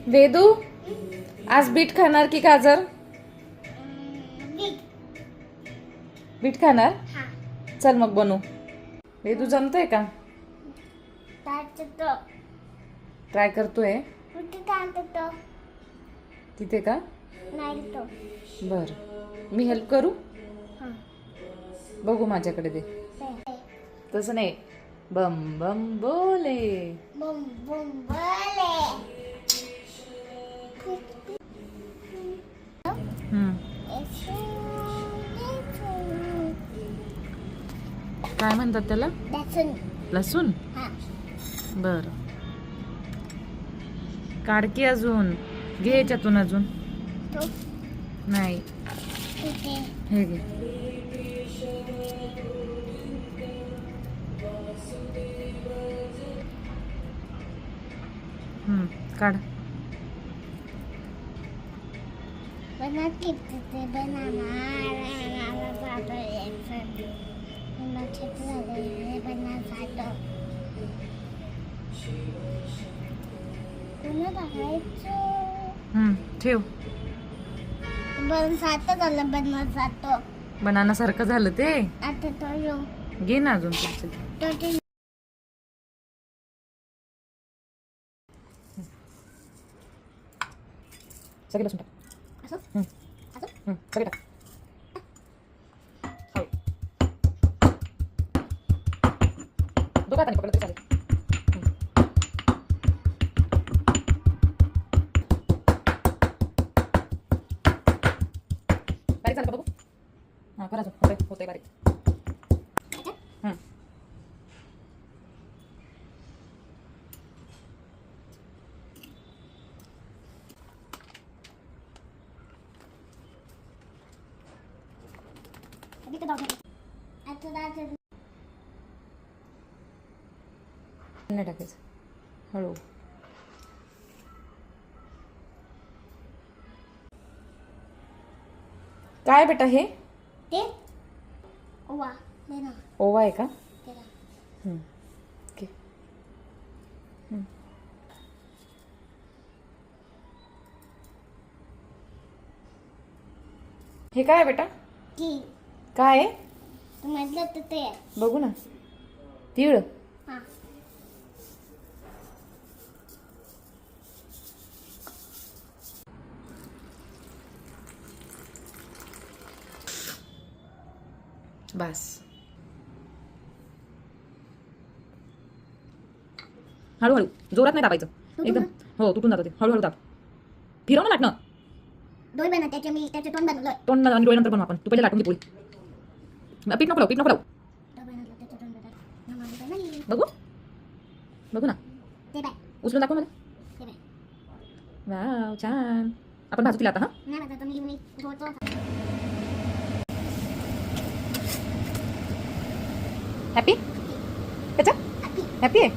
वेदू आज बीट खाणार की गाजर? बीट खाणार. चल मग बनू. वेदू जमतंय का? ट्राय करतोय. तिथे का? बर, मी हेल्प करू? बघू माझ्याकडे दे. तसं नाही, बम बम बोले. बम बम बोले. काय म्हणतात त्याला? लसूण. बर, काढकी अजून घे याच्यातून अजून. नाही, हे घे. काढ. ठेव. बनाना सारखं झालं ते. घे ना अजून पुढचं. सगळे बसून टाक. सगळे टाक. दोघात आणि पकडलं तरी चालेल. बारीक झालं का बघू? हां, करा अजून. होतंय बारीक. नाही टाकायचं, हळू. काय बेटा हे? ओवा आहे का? ओके. हे काय आहे बेटा? काय आहे? बघू ना. तीळ. बस. हळूहळू, जोरात नाही दाबायचं. एकदम हो, तुटून जातं ते. हळूहळू दाब. फिरव ना लाटणं. तोंड आणि डोळे नंतर बनवू आपण. तू पहिले लाटून घे पोळी. पीठ नको लावू. बघू बघू ना. उचलून दाखव मला. वाव, छान. आपण भाजू तिला आता. हॅपी त्याचा हॅपी आहे.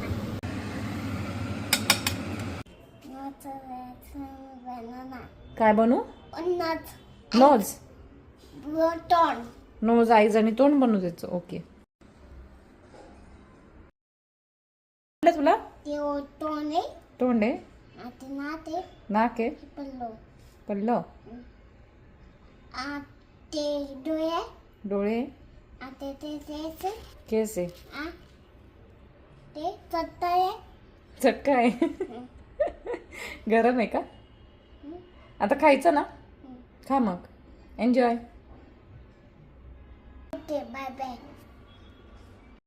काय बनवू? नोज. नोज आईज आणि तोंड बनवू द्यायचं. ओके. तुला तोंड आहे, नाक आहे, पल्लं, डोळे, केस आहे, चटका आहे. गरम आहे का? आता खायचं ना? खा मग. एन्जॉय. Bye bye.